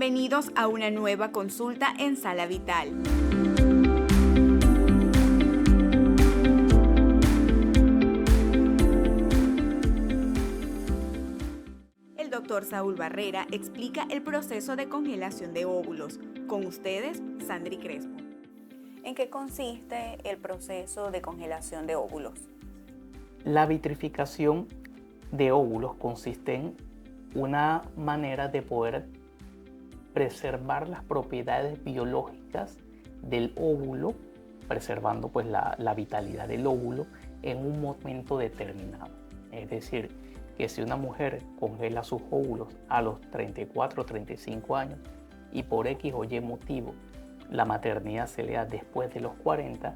Bienvenidos a una nueva consulta en Sala Vital. El doctor Saúl Barrera explica el proceso de congelación de óvulos. Con ustedes, Sandri Crespo. ¿En qué consiste el proceso de congelación de óvulos? La vitrificación de óvulos consiste en una manera de poder preservar las propiedades biológicas del óvulo, preservando pues la vitalidad del óvulo en un momento determinado. Es decir, que si una mujer congela sus óvulos a los 34 o 35 años y por X o Y motivo la maternidad se le da después de los 40,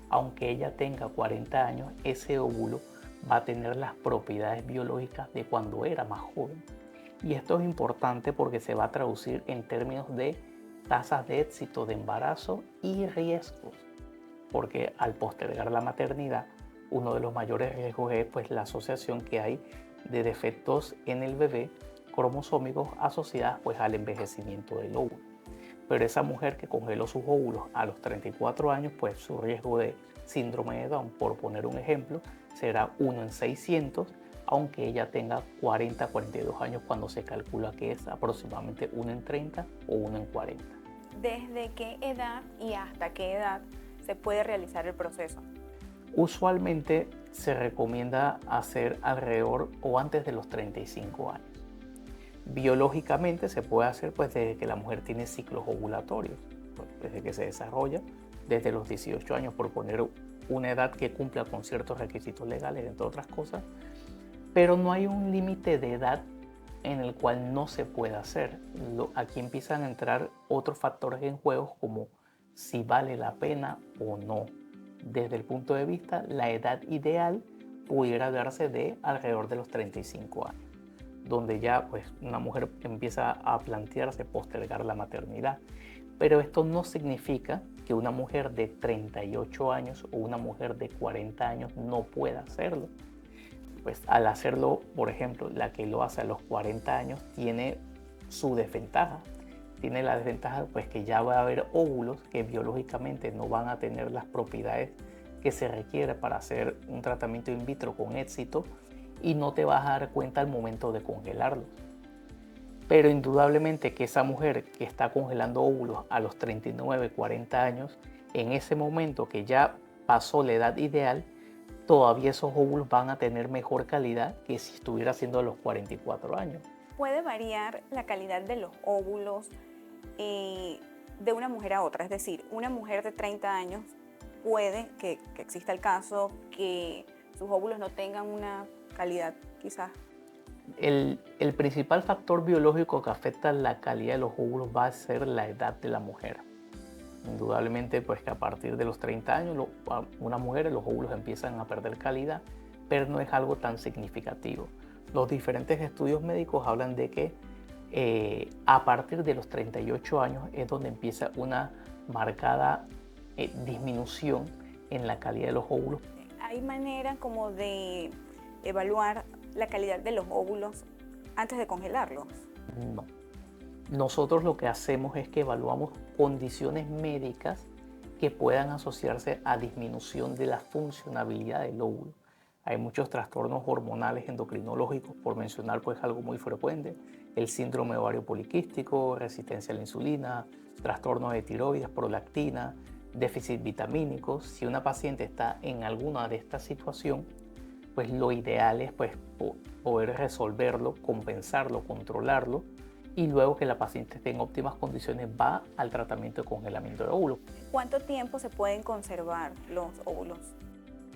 aunque ella tenga 40 años, ese óvulo va a tener las propiedades biológicas de cuando era más joven. Y esto es importante porque se va a traducir en términos de tasas de éxito de embarazo y riesgos. Porque al postergar la maternidad, uno de los mayores riesgos es pues, la asociación que hay de defectos en el bebé cromosómicos asociadas pues, al envejecimiento del óvulo. Pero esa mujer que congeló sus óvulos a los 34 años, pues su riesgo de síndrome de Down, por poner un ejemplo, será 1 en 600, aunque ella tenga 40, 42 años cuando se calcula que es aproximadamente 1 en 30 o 1 en 40. ¿Desde qué edad y hasta qué edad se puede realizar el proceso? Usualmente se recomienda hacer alrededor o antes de los 35 años. Biológicamente se puede hacer pues desde que la mujer tiene ciclos ovulatorios, pues, desde que se desarrolla, desde los 18 años, por poner una edad que cumpla con ciertos requisitos legales, entre otras cosas, pero no hay un límite de edad en el cual no se puede hacer. Aquí empiezan a entrar otros factores en juego como si vale la pena o no. Desde el punto de vista, la edad ideal pudiera darse de alrededor de los 35 años, donde ya pues, una mujer empieza a plantearse postergar la maternidad. Pero esto no significa que una mujer de 38 años o una mujer de 40 años no pueda hacerlo. Pues al hacerlo, por ejemplo, la que lo hace a los 40 años tiene su desventaja. Tiene la desventaja pues, que ya va a haber óvulos que biológicamente no van a tener las propiedades que se requiere para hacer un tratamiento in vitro con éxito y no te vas a dar cuenta al momento de congelarlos. Pero indudablemente que esa mujer que está congelando óvulos a los 39, 40 años, en ese momento que ya pasó la edad ideal, todavía esos óvulos van a tener mejor calidad que si estuviera haciendo a los 44 años. ¿Puede variar la calidad de los óvulos de una mujer a otra? Es decir, una mujer de 30 años puede que exista el caso que sus óvulos no tengan una calidad quizás. El principal factor biológico que afecta la calidad de los óvulos va a ser la edad de la mujer. Indudablemente, pues que a partir de los 30 años, una mujer, los óvulos empiezan a perder calidad, pero no es algo tan significativo. Los diferentes estudios médicos hablan de que a partir de los 38 años es donde empieza una marcada disminución en la calidad de los óvulos. ¿Hay manera como de evaluar la calidad de los óvulos antes de congelarlos? No. Nosotros lo que hacemos es que evaluamos condiciones médicas que puedan asociarse a disminución de la funcionabilidad del óvulo. Hay muchos trastornos hormonales endocrinológicos, por mencionar pues algo muy frecuente, el síndrome de ovario poliquístico, resistencia a la insulina, trastornos de tiroides, prolactina, déficit vitamínico. Si una paciente está en alguna de estas situaciones, pues lo ideal es pues, poder resolverlo, compensarlo, controlarlo, y luego que la paciente esté en óptimas condiciones va al tratamiento de congelamiento de óvulos. ¿Cuánto tiempo se pueden conservar los óvulos?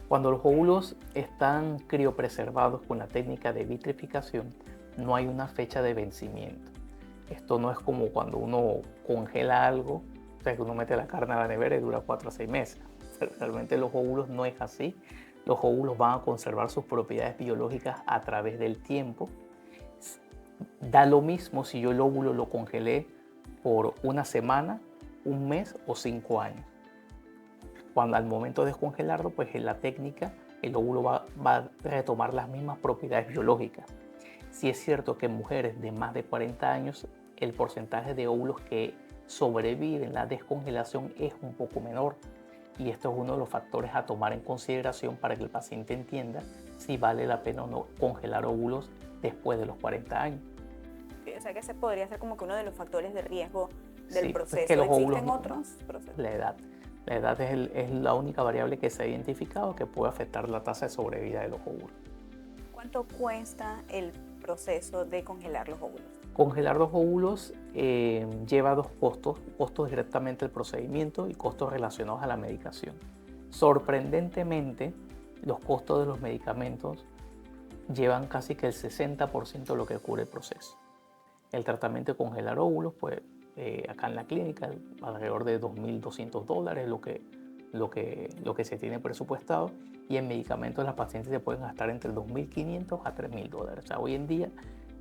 Cuando los óvulos están criopreservados con la técnica de vitrificación, no hay una fecha de vencimiento. Esto no es como cuando uno congela algo, o sea que uno mete la carne a la nevera y dura 4 a 6 meses. Realmente los óvulos no es así. Los óvulos van a conservar sus propiedades biológicas a través del tiempo. Da lo mismo si yo el óvulo lo congelé por una semana, un mes o 5 años. Cuando al momento de descongelarlo, pues en la técnica el óvulo va a retomar las mismas propiedades biológicas. Sí es cierto que en mujeres de más de 40 años el porcentaje de óvulos que sobreviven en la descongelación es un poco menor. Y esto es uno de los factores a tomar en consideración para que el paciente entienda si vale la pena o no congelar óvulos después de los 40 años. O sea que ese podría ser como que uno de los factores de riesgo del Sí, proceso. es que los ¿Existen óvulos otros procesos? La edad. La edad es la única variable que se ha identificado que puede afectar la tasa de sobrevida de los óvulos. ¿Cuánto cuesta el proceso de congelar los óvulos? Congelar los óvulos lleva dos costos, costos directamente del procedimiento y costos relacionados a la medicación. Sorprendentemente, los costos de los medicamentos llevan casi que el 60% de lo que cubre el proceso. El tratamiento de congelar óvulos, pues acá en la clínica, alrededor de $2.200 lo que se tiene presupuestado, y en medicamentos las pacientes se pueden gastar entre $2.500 a $3.000. O sea, hoy en día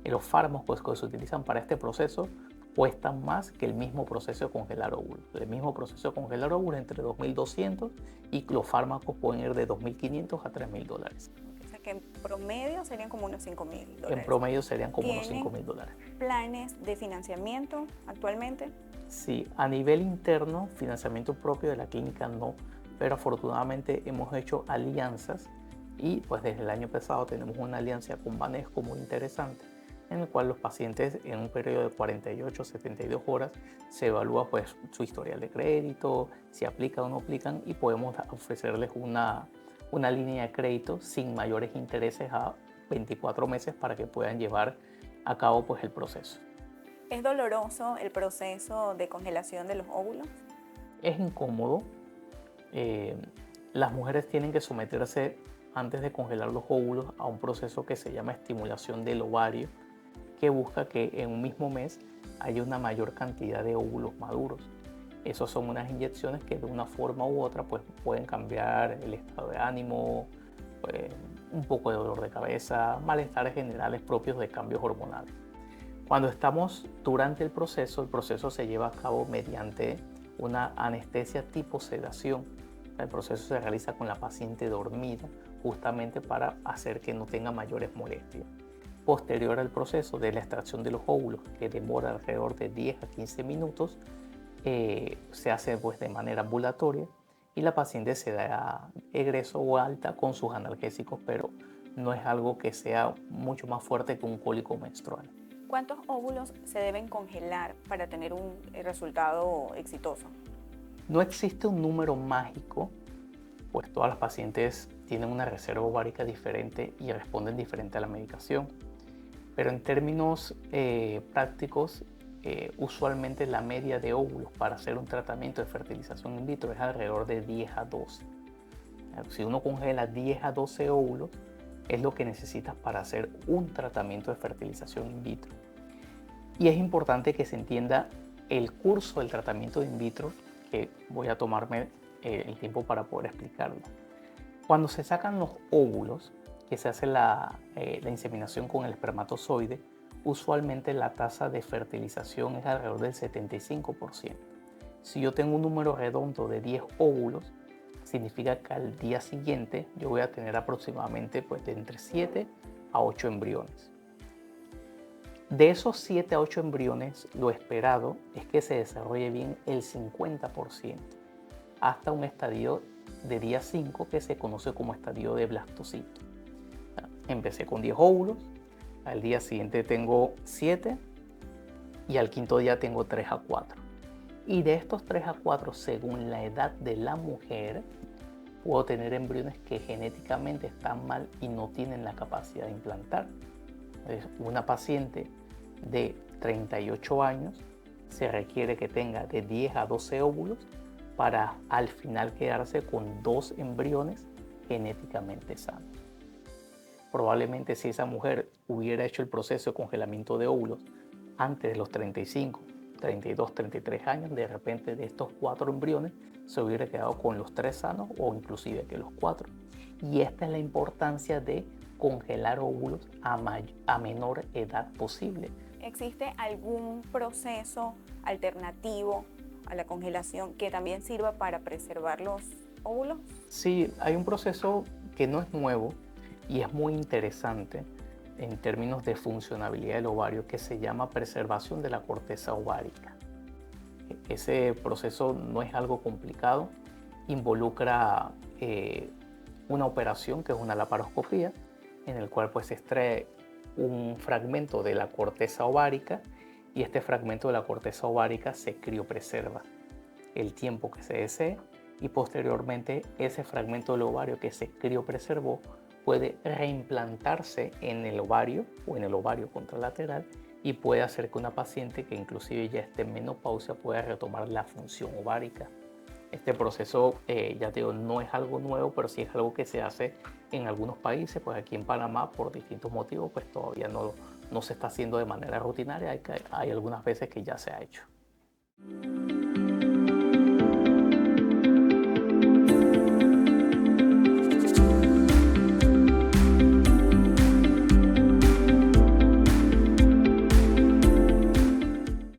los fármacos que se utilizan para este proceso cuestan más que el mismo proceso de congelar óvulos. El mismo proceso de congelar óvulos entre $2.200 y los fármacos pueden ir de $2.500 a $3.000. O sea que en promedio serían como unos $5.000. En promedio serían como unos ¿Tienen $5.000. planes de financiamiento actualmente? Sí, a nivel interno, financiamiento propio de la clínica no, pero afortunadamente hemos hecho alianzas y pues desde el año pasado tenemos una alianza con Banesco muy interesante, en el cual los pacientes en un periodo de 48 a 72 horas se evalúa pues su historial de crédito, si aplican o no aplican, y podemos ofrecerles una línea de crédito sin mayores intereses a 24 meses para que puedan llevar a cabo pues el proceso. ¿Es doloroso el proceso de congelación de los óvulos? Es incómodo. Las mujeres tienen que someterse antes de congelar los óvulos a un proceso que se llama estimulación del ovario, que busca que en un mismo mes haya una mayor cantidad de óvulos maduros. Esos son unas inyecciones que de una forma u otra pues, pueden cambiar el estado de ánimo, pues, un poco de dolor de cabeza, malestares generales propios de cambios hormonales. Cuando estamos durante el proceso se lleva a cabo mediante una anestesia tipo sedación. El proceso se realiza con la paciente dormida, justamente para hacer que no tenga mayores molestias. Posterior al proceso de la extracción de los óvulos, que demora alrededor de 10 a 15 minutos, se hace pues, de manera ambulatoria, y la paciente se da egreso o alta con sus analgésicos, pero no es algo que sea mucho más fuerte que un cólico menstrual. ¿Cuántos óvulos se deben congelar para tener un resultado exitoso? No existe un número mágico, pues todas las pacientes tienen una reserva ovárica diferente y responden diferente a la medicación. Pero en términos prácticos, usualmente la media de óvulos para hacer un tratamiento de fertilización in vitro es alrededor de 10 a 12. Si uno congela 10 a 12 óvulos, es lo que necesitas para hacer un tratamiento de fertilización in vitro. Y es importante que se entienda el curso del tratamiento in vitro, que voy a tomarme el tiempo para poder explicarlo. Cuando se sacan los óvulos, que se hace la inseminación con el espermatozoide, usualmente la tasa de fertilización es alrededor del 75%. Si yo tengo un número redondo de 10 óvulos, significa que al día siguiente yo voy a tener aproximadamente pues, de entre 7 a 8 embriones. De esos 7 a 8 embriones, lo esperado es que se desarrolle bien el 50%, hasta un estadio de día 5 que se conoce como estadio de blastocito. Empecé con 10 óvulos, al día siguiente tengo 7 y al quinto día tengo 3 a 4. Y de estos 3 a 4, según la edad de la mujer, puedo tener embriones que genéticamente están mal y no tienen la capacidad de implantar. Entonces, una paciente de 38 años se requiere que tenga de 10 a 12 óvulos para al final quedarse con 2 embriones genéticamente sanos. Probablemente si esa mujer hubiera hecho el proceso de congelamiento de óvulos antes de los 35, 32, 33 años, de repente de estos 4 embriones se hubiera quedado con los 3 sanos o inclusive que los 4. Y esta es la importancia de congelar óvulos a menor edad posible. ¿Existe algún proceso alternativo a la congelación que también sirva para preservar los óvulos? Sí, hay un proceso que no es nuevo y es muy interesante, en términos de funcionabilidad del ovario que se llama preservación de la corteza ovárica. Ese proceso no es algo complicado, involucra una operación que es una laparoscopía, en el cual pues se extrae un fragmento de la corteza ovárica y este fragmento de la corteza ovárica se criopreserva el tiempo que se desee y posteriormente ese fragmento del ovario que se criopreservó puede reimplantarse en el ovario o en el ovario contralateral y puede hacer que una paciente que inclusive ya esté en menopausia pueda retomar la función ovárica. Este proceso, ya te digo, no es algo nuevo, pero sí es algo que se hace en algunos países. Pues aquí en Panamá, por distintos motivos, pues todavía no se está haciendo de manera rutinaria. Hay algunas veces que ya se ha hecho.